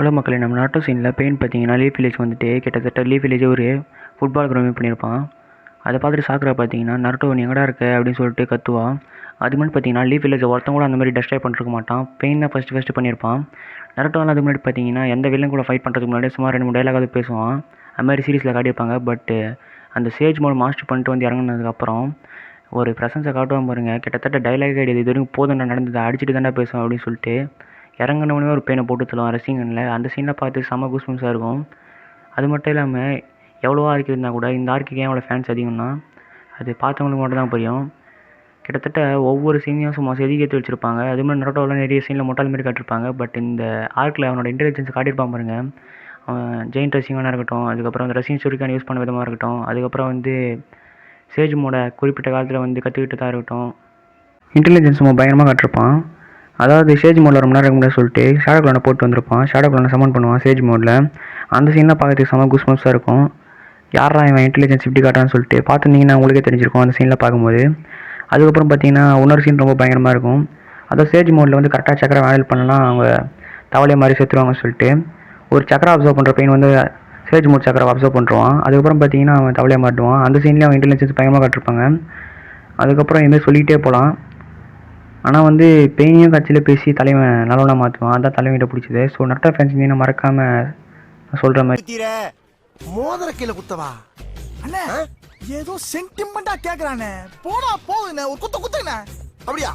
Hello மக்களே, நம்ம NATO சீனில் பெயின் பார்த்தீங்கன்னா லீஃப் வில்லேஜ் வந்துட்டு கிட்டத்தட்ட லீஃப் வில்லேஜே ஒரு ஃபுட்பால் கிரவுண்ட் பண்ணியிருப்பான். அதை பார்த்துட்டு சாக்குரா பார்த்தீங்கன்னா நருட்டோ நீ எங்கடா இருக்க அப்படின்னு சொல்லிட்டு கத்துவான். அது மாதிரி பார்த்தீங்கன்னா லீஃப் வில்லேஜ் ஒருத்தன் கூட அந்த மாதிரி டெஸ்ட்ராய் பண்ணிருக்க மாட்டான். பெயின் தான் ஃபஸ்ட்டு பண்ணியிருப்பான். நருட்டோலாம் அது முன்னாடி பார்த்தீங்கன்னா எந்த வில்லன் கூட ஃபைட் பண்ணுறதுக்கு முன்னாடி சுமார் 2-3 டைலாகாவது பேசுவான். அது மாதிரி சீரிஸில் காட்டியிருப்பாங்க. பட்டு அந்த சேஜ் மோட் மாஸ்டர் பண்ணிட்டு வந்து இறங்குனதுக்கப்புறம் ஒரு ப்ரெசன்ஸை காட்டுவான் பாருங்க. கிட்டத்தட்ட டைலாகே கிடையாது, இது வரைக்கும் போதும் நடந்தது, அடிச்சுட்டு தானே பேசுவான் அப்படின்னு சொல்லிட்டு இறங்கினவனே ஒரு பெயினை போட்டு தள்ளுவான் ரசிகனில். அந்த சீனில் பார்த்து செம்ம கூஸ்பம்ஸாக இருக்கும். அது மட்டும் இல்லாமல் எவ்வளோ ஆர்க் இருந்தால் கூட இந்த ஆர்க்குக்கு ஏன் அவ்வளோ ஃபேன்ஸ் அதிகம்னா அது பார்த்தவங்களுக்கு மட்டும் தான் புரியும். கிட்டத்தட்ட ஒவ்வொரு சீனையும் சும்மா செதுக்கி வச்சுருப்பாங்க. அது மாதிரி நரோட்டோவில் நிறைய சீனில் மொட்டால் மாரி காட்டியிருப்பாங்க. பட் இந்த ஆர்க்கில் அவனோட இன்டெலிஜென்ஸ் காட்டியிருப்பான் பாருங்க. அவன் ஜெயின் ரசிங்கனாக இருக்கட்டும், அதுக்கப்புறம் அந்த ரசிங் சுரிக்கான யூஸ் பண்ண விதமாக இருக்கட்டும், அதுக்கப்புறம் வந்து சேஜ்மோட குறிப்பிட்ட காலத்தில் வந்து கற்றுக்கிட்டு தான் இருக்கட்டும், இன்டெலிஜென்ஸ் பயங்கரமாக காட்டிருப்பான். அதாவது சேஜ் மோடில் ரொம்ப நேரம் இருக்க முடியாது சொல்லிட்டு ஷேடோ க்ளோனை போட்டு வந்திருப்பான். ஷேடோ க்ளோனை சமன் பண்ணுவான் சேஜ் மோடில். அந்த சீன்லாம் பார்க்கறதுக்கு செம கூஸ்பம்ஸாக இருக்கும். யாரா இவன் இன்டெலிஜென்ஸ் இப்படி காட்டான்னு சொல்லிட்டு பார்த்துருந்தீங்கன்னா உங்களுக்கே தெரிஞ்சிருக்கும் அந்த சீனில் பார்க்கும்போது. அதுக்கப்புறம் பார்த்தீங்கன்னா இன்னொரு சீன் ரொம்ப பயங்கரமாக இருக்கும். அதாவது சேஜ் மோடில் வந்து கரெக்டாக சக்கரை ஹேண்டில் பண்ணலாம் அவங்க தவளை மாதிரி செத்துருவாங்கன்னு சொல்லிட்டு ஒரு சக்கரை அப்சர்வ் பண்ணுற பெயின் வந்து சேஜ் மோட் சக்கரை அப்சர்வ் பண்ணுறான். அதுக்கப்புறம் பார்த்தீங்கன்னா அவன் தவளையை மாட்டுவான். அந்த சீன்லேயே அவன் இன்டெலிஜென்ஸ் பயங்கரமாக காட்டிருப்பாங்க. அதுக்கப்புறம் இதுமாதிரி சொல்லிகிட்டே போகலாம். ஆனால் வந்து பெயினையும் கட்சியில் பேசி தலைவன் நல்லவனா மாற்றுவான். அதான் தலைவன்கிட்ட பிடிச்சது. ஸோ நட்டா ஃபேன்ஸ் இருந்தீங்கன்னா மறக்காமல் சொல்கிற மாதிரி மோதிர கீழே குத்தவா அண்ணே, ஏதோ சென்டிமெண்டா கேக்குறானே, போடா போகுதுண்ணே, ஒரு குத்துண்ணே அப்படியா?